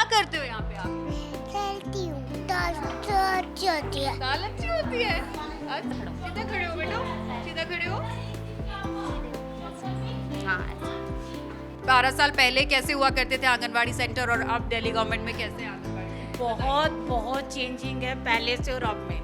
करते हो यहाँ पे आप? खेलती हूँ। दाल अच्छी होती है। दाल अच्छी होती है। अच्छा, सीधा खड़े हो बेटो, सीधा खड़े हो। हाँ, 12 साल पहले कैसे हुआ करते थे आंगनवाड़ी सेंटर और अब दिल्ली गवर्नमेंट में कैसे हैं आंगनवाड़ी? बहुत बहुत चेंजिंग है पहले से और अब में।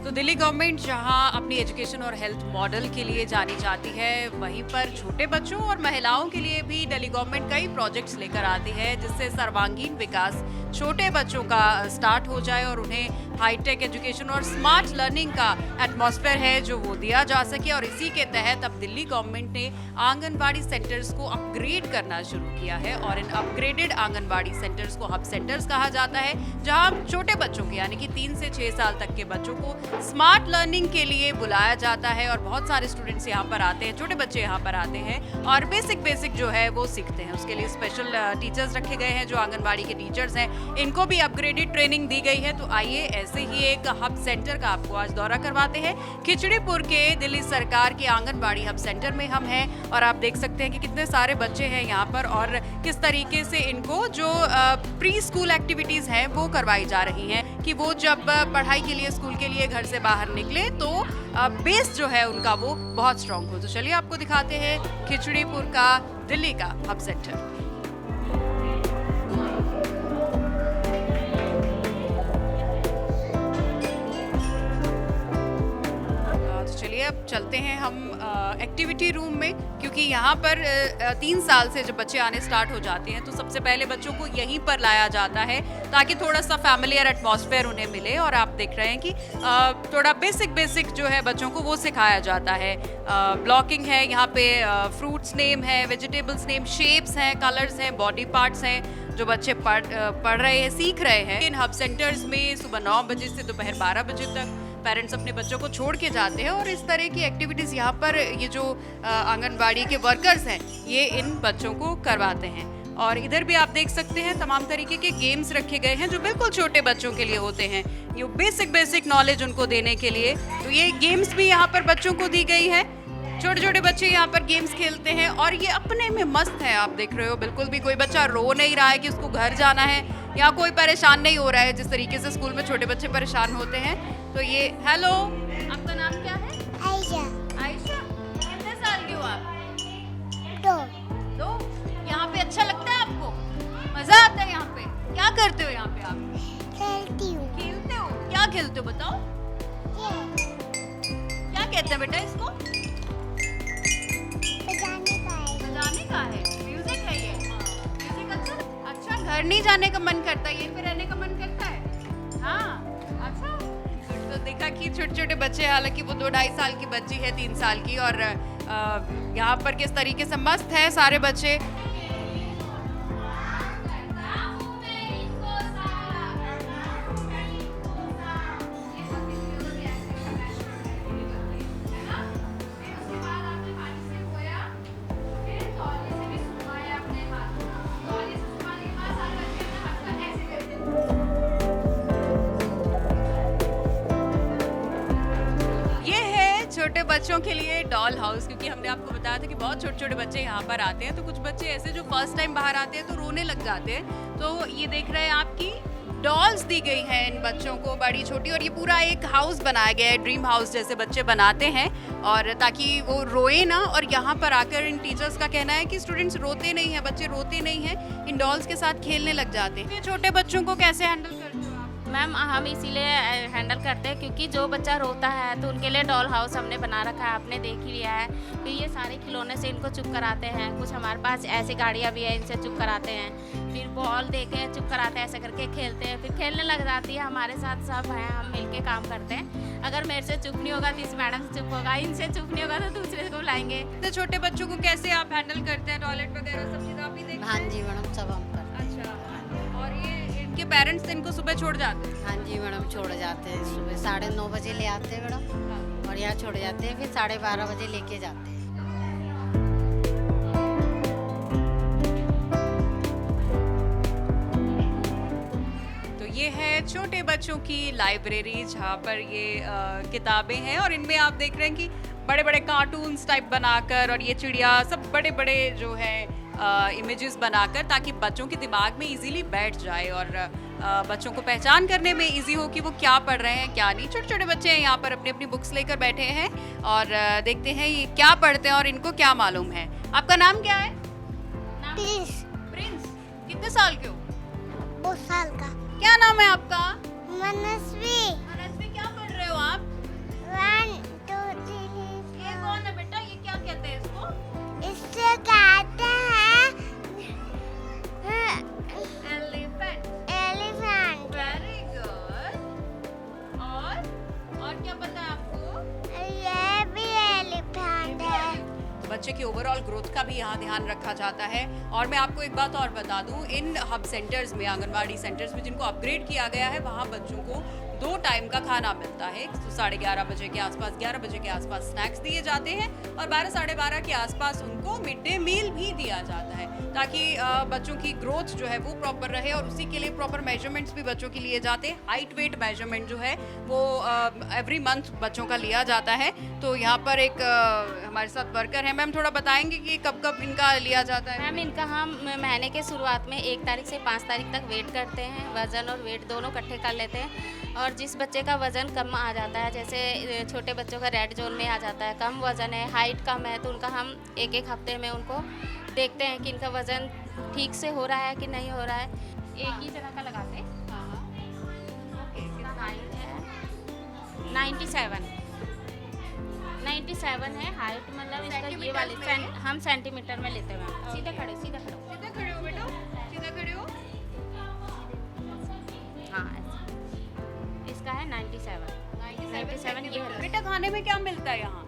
तो दिल्ली गवर्नमेंट जहां अपनी एजुकेशन और हेल्थ मॉडल के लिए जानी जाती है, वहीं पर छोटे बच्चों और महिलाओं के लिए भी दिल्ली गवर्नमेंट कई प्रोजेक्ट्स लेकर आती है जिससे सर्वांगीण विकास छोटे बच्चों का स्टार्ट हो जाए और उन्हें हाईटेक एजुकेशन और स्मार्ट लर्निंग का एटमॉस्फेयर है जो वो दिया जा सके। और इसी के तहत अब दिल्ली गवर्नमेंट ने आंगनबाड़ी सेंटर्स को अपग्रेड करना शुरू किया है और इन अपग्रेडेड आंगनबाड़ी सेंटर्स को हब सेंटर्स कहा जाता है, जहां छोटे बच्चों के यानी कि 3 से 6 साल तक के बच्चों को स्मार्ट लर्निंग के लिए बुलाया जाता है और बहुत सारे स्टूडेंट्स यहाँ पर आते हैं, छोटे बच्चे यहाँ पर आते हैं और बेसिक जो है वो सीखते हैं। उसके लिए स्पेशल टीचर्स रखे गए हैं जो आंगनबाड़ी के टीचर्स हैं, इनको भी अपग्रेडेड ट्रेनिंग दी गई है। तो आइए ऐसे ही एक हब सेंटर का आपको आज दौरा करवाते हैं। खिचड़ीपुर के दिल्ली सरकार के आंगनबाड़ी हब सेंटर में हम हैं और आप देख सकते हैं कि कितने सारे बच्चे हैं यहाँ पर और किस तरीके से इनको जो प्री स्कूल एक्टिविटीज हैं वो करवाई जा रही हैं कि वो जब पढ़ाई के लिए स्कूल के लिए घर से बाहर निकले तो बेस जो है उनका वो बहुत स्ट्रांग हो। तो चलिए आपको दिखाते हैं खिचड़ीपुर का दिल्ली का हब सेंटर। चलिए अब चलते हैं हम एक्टिविटी रूम में, क्योंकि यहाँ पर 3 साल से जब बच्चे आने स्टार्ट हो जाते हैं तो सबसे पहले बच्चों को यहीं पर लाया जाता है ताकि थोड़ा सा फैमिलियर एटमॉस्फेयर उन्हें मिले। और आप देख रहे हैं कि थोड़ा बेसिक जो है बच्चों को वो सिखाया जाता है। ब्लॉकिंग है यहाँ पे, फ्रूट्स नेम है, वेजिटेबल्स नेम, शेप्स हैं, कलर्स हैं, बॉडी पार्ट्स हैं जो बच्चे पढ़ रहे हैं, सीख रहे हैं। इन हब सेंटर्स में सुबह 9 बजे से दोपहर 12 बजे तक पेरेंट्स अपने बच्चों को छोड़ के जाते हैं और इस तरह की एक्टिविटीज़ यहाँ पर ये जो आंगनबाड़ी के वर्कर्स हैं ये इन बच्चों को करवाते हैं। और इधर भी आप देख सकते हैं तमाम तरीके के गेम्स रखे गए हैं जो बिल्कुल छोटे बच्चों के लिए होते हैं, ये बेसिक नॉलेज उनको देने के लिए। तो ये गेम्स भी यहाँ पर बच्चों को दी गई है। छोटे बच्चे यहाँ पर गेम्स खेलते हैं और ये अपने में मस्त है। आप देख रहे हो बिल्कुल भी कोई बच्चा रो नहीं रहा है कि उसको घर जाना है, या कोई परेशान नहीं हो रहा है जिस तरीके से स्कूल में छोटे बच्चे परेशान होते हैं। तो ये हेलो, आपका नाम क्या है? आयशा। आयशा, कितने साल की हो आप? 2। यहाँ पे अच्छा लगता है आपको? मजा आता है यहाँ पे? क्या करते हो यहाँ पे आप? खेलती हूँ। खेलते हो? क्या खेलते हो बताओ? क्या कहते हैं बेटा इसको? बजाने का है, म्यूजिक है ये। म्यूजिक अच्छा, घर नहीं जाने का मन करता, यहीं पे रहने का मन करता है। हाँ, अच्छा। तो देखा कि छोटे बच्चे, हालांकि वो 2-2.5 साल की बच्ची है, 3 साल की, और यहाँ पर किस तरीके से मस्त है सारे बच्चे। छोटे बच्चों के लिए डॉल हाउस, क्योंकि हमने आपको बताया था कि बहुत छोटे बच्चे यहाँ पर आते हैं, तो कुछ बच्चे ऐसे जो फर्स्ट टाइम बाहर आते हैं तो रोने लग जाते हैं। तो ये देख रहे हैं आपकी डॉल्स दी गई हैं इन बच्चों को, बड़ी छोटी, और ये पूरा एक हाउस बनाया गया है, ड्रीम हाउस जैसे बच्चे बनाते हैं और ताकि वो रोए ना। और यहाँ पर आकर इन टीचर्स का कहना है कि स्टूडेंट्स रोते नहीं हैं, बच्चे रोते नहीं हैं, इन डॉल्स के साथ खेलने लग जाते हैं। छोटे बच्चों को कैसे हैंडल करते हो? मैम हम इसीलिए हैंडल करते हैं क्योंकि जो बच्चा रोता है तो उनके लिए डॉल हाउस हमने बना रखा है, आपने देख ही लिया है। तो ये सारे खिलौने से इनको चुप कराते हैं। कुछ हमारे पास ऐसी गाड़ियाँ भी है, इनसे चुप कराते हैं। फिर बॉल दे के चुप कराते हैं, ऐसे करके खेलते हैं, फिर खेलने लग जाती है। हमारे साथ सब हैं, हम मिल के काम करते हैं। अगर मेरे से चुप नहीं होगा तो इस मैडम से चुप होगा, इनसे चुप नहीं होगा तो दूसरे को बुलाएंगे। तो छोटे बच्चों को कैसे आप हैंडल करते हैं? टॉयलेट वगैरह सब चीज़ आप ही देखते हैं? हाँ जी मैडम, सब हम करते हैं। अच्छा, और ये इनके पेरेंट्स इनको सुबह छोड़ जाते हैं? हाँ जी मैडम, छोड़ जाते हैं। सुबह 9:30 बजे ले आते हैं मैडम, और यहाँ छोड़ जाते हैं, फिर 12:30 बजे लेके जाते हैं। तो ये है छोटे बच्चों की लाइब्रेरी, जहाँ पर ये किताबें हैं और इनमें आप देख रहे हैं कि बड़े बड़े कार्टून्स टाइप बनाकर और ये चिड़िया सब बड़े बड़े जो है इमेजेस बनाकर, ताकि बच्चों के दिमाग में इजीली बैठ जाए और बच्चों को पहचान करने में इजी हो कि वो क्या पढ़ रहे हैं क्या नहीं। छोटे छोटे बच्चे हैं यहाँ पर अपनी अपनी बुक्स लेकर बैठे हैं और देखते हैं ये क्या पढ़ते हैं और इनको क्या मालूम है। आपका नाम क्या है? Please Prince. कितने साल के हो? 2 साल का। क्या नाम है आपका? मनस्वी। मनस्वी, क्या पढ़ रहे हो आप? 1 2 3। ये कौन है बेटा? ये क्या कहते हैं इसको? इससे कहते हैं एलिफेंट। एलिफेंट। Very good. और क्या पता है आपको? ये भी एलिफेंट है। बच्चे की ओवरऑल ग्रोथ का भी यहाँ ध्यान रखा जाता है। और मैं आपको एक बात और बता दूं, इन हब सेंटर्स में, आंगनवाड़ी सेंटर्स में जिनको अपग्रेड किया गया है, वहाँ बच्चों को 2 टाइम का खाना मिलता है। तो 11:30 बजे के आसपास, 11 बजे के आसपास स्नैक्स दिए जाते हैं और 12 साढ़े 12 के आसपास उनको मिड डे मील भी दिया जाता है, ताकि बच्चों की ग्रोथ जो है वो प्रॉपर रहे। और उसी के लिए प्रॉपर मेजरमेंट्स भी बच्चों की लिए जाते हैं। हाइट वेट मेजरमेंट जो है वो एवरी मंथ बच्चों का लिया जाता है। तो यहाँ पर एक हमारे साथ वर्कर है, मैम थोड़ा बताएंगे कि कब कब इनका लिया जाता है? मैम इनका हम महीने के शुरुआत में 1 तारीख से 5 तारीख तक वेट करते हैं। वज़न और वेट दोनों इकट्ठे कर लेते हैं। और जिस बच्चे का वज़न कम आ जाता है, जैसे छोटे बच्चों का रेड जोन में आ जाता है, कम वज़न है, हाइट कम है, तो उनका हम 1-1 हफ्ते में उनको देखते हैं कि इनका वज़न ठीक से हो रहा है कि नहीं हो रहा है। एक ही जगह का लगाते हैं। हाइट है 97 है हाइट, मतलब इसका ये वाली हम सेंटीमीटर में लेते हैं। सीधे खड़े हो सीधा खड़े हो बेटा, सीधा खड़े हो। हाँ ऐसे। इसका है 97 ये है। बेटा खाने में क्या मिलता है यहाँ?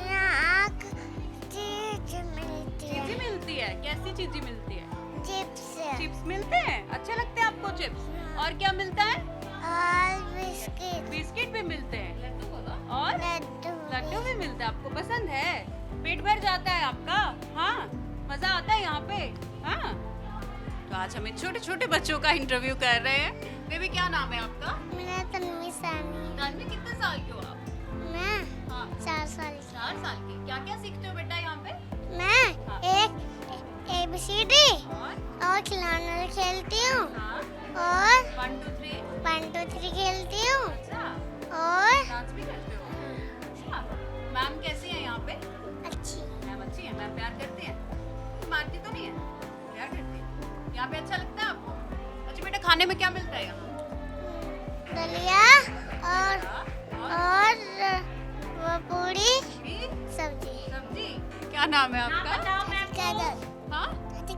यहाँ चीज मिलती है। चीजें मिलती है। कैसी चीजें मिलती है? चिप्स चिप्स मिलते हैं। अच्छे लगते हैं आपको चिप्स? और क्या मिलता है? और बिस्किट। बिस्किट भी मिलते हैं। लड्डू बोलो। और लड्डू भी मिलता है। आपको पसंद है? पेट भर जाता है आपका? हाँ, मजा आता है यहाँ पे? हाँ। तो आज हम इन छोटे छोटे बच्चों का इंटरव्यू कर रहे हैं। बेबी क्या नाम है आपका? मेरा तन्वी सानी। तन्वी, कितने साल के हो आप? मैं हाँ, 4 साल की। 4 साल के। क्या क्या सीखते हो बेटा यहाँ पे? मैं हाँ। एक ABCD और खिलौने खेलती हूँ हाँ, और 1 2 3। 1 2 3 खेलती हूँ अच्छा, और डांस भी करते हो? अच्छा, मैम कैसी है यहाँ पे? अच्छी। मैम अच्छी है। मैम प्यार करती है? मारती तो नहीं है? प्यार करती है। यहाँ पे अच्छा लगता है आपको? अच्छा बेटा, खाने में क्या मिलता है यहाँ? दलिया और वो पूरी सब्जी। सब्जी। क्या नाम है आपका? कैदर। हाँ,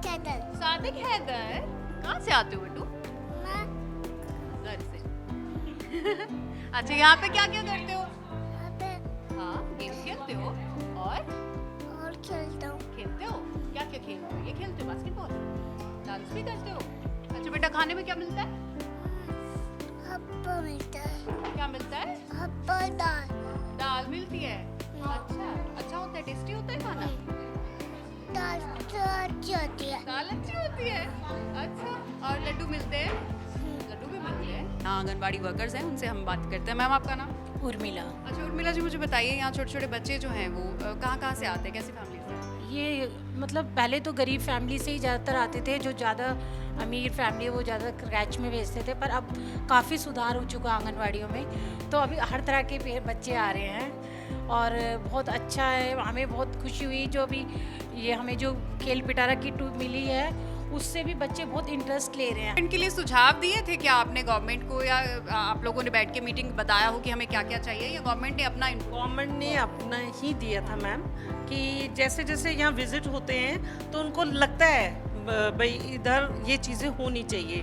कैदर। सादिक हैदर। कहाँ से आते हो बेटू? मैं घर से। अच्छा, यहाँ पे क्या क्या करते हो? यहाँ पे हाँ, गेम खेलते हो और खेलता हूँ। खेलते हो? क्या क्या खेलते हो? ये खेलते हो बास्केटबॉल? डांस भी करते हो? अच्छा बेटा, खाने में क्या मिलता है? हब्बा मिलता है। क्या मिलता है? हब्बा दाल। दाल मिलती है। अच्छा, अच्छा होता है, टेस्टी होता है खाना? दाल तो अच्छी होती है। दाल अच्छी होती है। अच्छा, और लड्डू मिलते हैं? लड्डू भी मिलते हैं। हाँ, आंगनबाड़ी वर्कर्स हैं, उनसे हम बात करते हैं। मैम आपका नाम? उर्मिला। अच्छा उर्मिला जी, मुझे बताइए यहाँ छोटे छोटे बच्चे जो हैं वो कहाँ कहाँ से आते हैं, कैसी फैमिली से? ये मतलब पहले तो गरीब फैमिली से ही ज़्यादातर आते थे, जो ज़्यादा अमीर फैमिली है वो ज़्यादा क्रैच में भेजते थे, पर अब काफ़ी सुधार हो चुका आंगनवाड़ियों में। तो अभी हर तरह के बच्चे आ रहे हैं और बहुत अच्छा है। हमें बहुत खुशी हुई जो अभी ये हमें जो खेल पिटारा किट मिली है, उससे भी बच्चे बहुत इंटरेस्ट ले रहे हैं। इनके लिए सुझाव दिए थे क्या आपने गवर्नमेंट को, या आप लोगों ने बैठ के मीटिंग बताया हो कि हमें क्या क्या चाहिए, या गवर्नमेंट ने अपना गवर्नमेंट ने अपना ही दिया था मैम, कि जैसे जैसे यहाँ विजिट होते हैं तो उनको लगता है भाई इधर ये चीज़ें होनी चाहिए।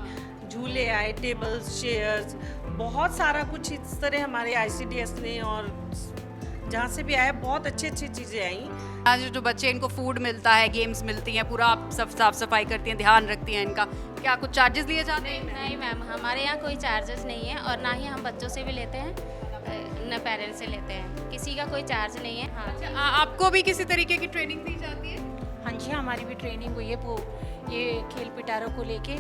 झूले आए, टेबल्स, चेयर्स, बहुत सारा कुछ इस तरह हमारे ICDS ने और जहाँ से भी आया बहुत अच्छी अच्छी चीज़ें आई। आज जो बच्चे, इनको फूड मिलता है, गेम्स मिलती हैं, पूरा आप सब साफ सफाई करती हैं, ध्यान रखती हैं इनका, क्या कुछ चार्जेस लिए जाते हैं? नहीं मैम, हमारे यहाँ कोई चार्जेस नहीं है और ना ही हम बच्चों से भी लेते हैं, न पेरेंट्स से लेते हैं। किसी का कोई चार्ज नहीं है। हाँ, अच्छा, आपको भी किसी तरीके की ट्रेनिंग दी जाती है? हाँ जी, हमारी भी ट्रेनिंग हुई है वो ये खेल पिटारों को लेके।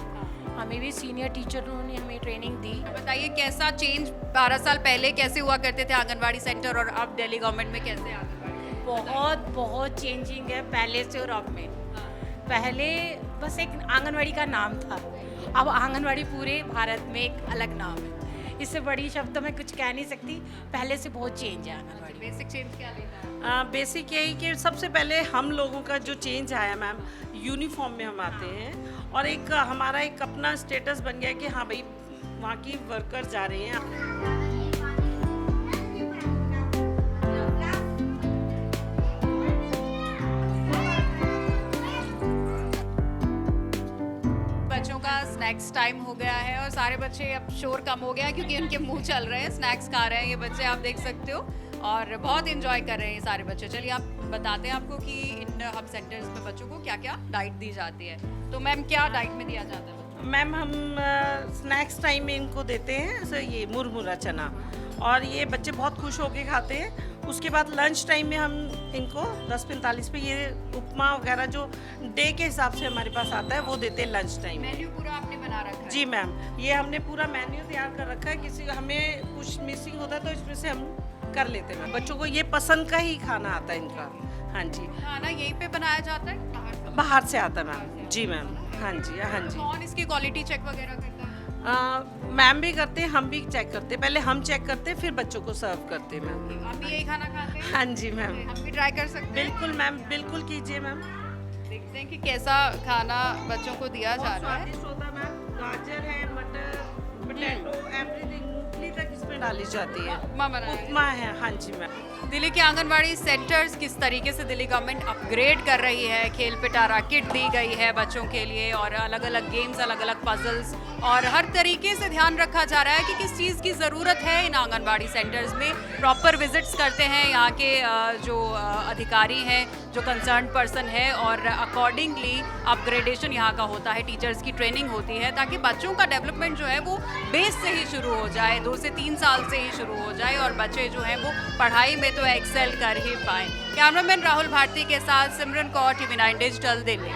हमें भी सीनियर टीचरों ने हमें ट्रेनिंग दी। बताइए कैसा चेंज 12 साल पहले कैसे हुआ करते थे आंगनवाड़ी सेंटर, और अब दिल्ली गवर्नमेंट में कैसे आंगनवाड़ी? बहुत बहुत चेंजिंग है पहले से और अब में। पहले बस एक आंगनवाड़ी का नाम था, अब आंगनवाड़ी पूरे भारत में एक अलग नाम है। इससे बड़ी शब्द तो मैं कुछ कह नहीं सकती, पहले से बहुत चेंज है आंगनवाड़ी। बेसिक चेंज क्या लेना है? बेसिक यही कि सबसे पहले हम लोगों का जो चेंज आया मैम, यूनिफॉर्म में हम आते हैं और एक हमारा एक अपना स्टेटस बन गया कि हाँ भाई वहाँ की वर्कर जा रहे हैं। बच्चों का स्नैक्स टाइम हो गया है और सारे बच्चे अब शोर कम हो गया है क्योंकि उनके मुंह चल रहे हैं, स्नैक्स खा रहे हैं ये बच्चे, आप देख सकते हो, और बहुत इंजॉय कर रहे हैं ये सारे बच्चे। चलिए आप बताते हैं आपको कि इन हब सेंटर्स में बच्चों को क्या क्या डाइट दी जाती है। तो मैम क्या डाइट में दिया जाता है बच्चों मैम हम स्नैक्स टाइम में इनको देते हैं जैसे ये मुरमुरा चना, और ये बच्चे बहुत खुश होके खाते हैं। उसके बाद लंच टाइम में हम इनको 10:45 पे ये उपमा वगैरह जो डे के हिसाब से हमारे पास आता है वो देते हैं लंच को? टाइम में। मेन्यू पूरा आपने बना रखा है? जी मैम, ये हमने पूरा मेन्यू तैयार कर रखा है, किसी हमें कुछ मिसिंग होता है तो इसमें से हम कर लेते हैं। बच्चों को ये पसंद का ही खाना आता है इनका। हाँ जी, खाना यहीं पे बनाया जाता है बाहर? बाहर से आता है मैम। जी मैम, हाँ जी, हाँ जी। कौन इसकी क्वालिटी चेक वगैरह करता है? मैम भी करते हैं, हम भी चेक करते हैं। पहले हम चेक करते हैं फिर बच्चों को सर्व करते हैं मैम। आप भी यही खाना खाते हैं? हाँ जी मैम, हम भी ट्राई कर सकते हैं? बिल्कुल मैम, बिल्कुल कीजिए मैम। देखते हैं कि कैसा खाना बच्चों को दिया जा बहुत रहा है। स्वादिष्ट होता है मैम। गाजर है, मटर, पोटैटो, एवरीथिंग, मूंगफली तक इसमें डाली जाती है। उपमा बनाया है। उपमा है, हाँ जी मैम। दिल्ली के आंगनवाड़ी सेंटर्स किस तरीके से दिल्ली गवर्नमेंट अपग्रेड कर रही है, खेल पिटारा किट दी गई है बच्चों के लिए और अलग अलग गेम्स, अलग अलग पजल्स, और हर तरीके से ध्यान रखा जा रहा है कि किस चीज़ की ज़रूरत है इन आंगनवाड़ी सेंटर्स में। प्रॉपर विजिट्स करते हैं यहाँ के जो अधिकारी हैं, जो कंसर्न पर्सन है, और अकॉर्डिंगली अपग्रेडेशन यहाँ का होता है, टीचर्स की ट्रेनिंग होती है ताकि बच्चों का डेवलपमेंट जो है वो बेस से ही शुरू हो जाए, 2 से 3 साल से ही शुरू हो जाए और बच्चे जो हैं वो पढ़ाई में तो एक्सेल कर ही पाएँ। कैमरामैन राहुल भारती के साथ सिमरन कौर, TV9 डिजिटल, दिल्ली।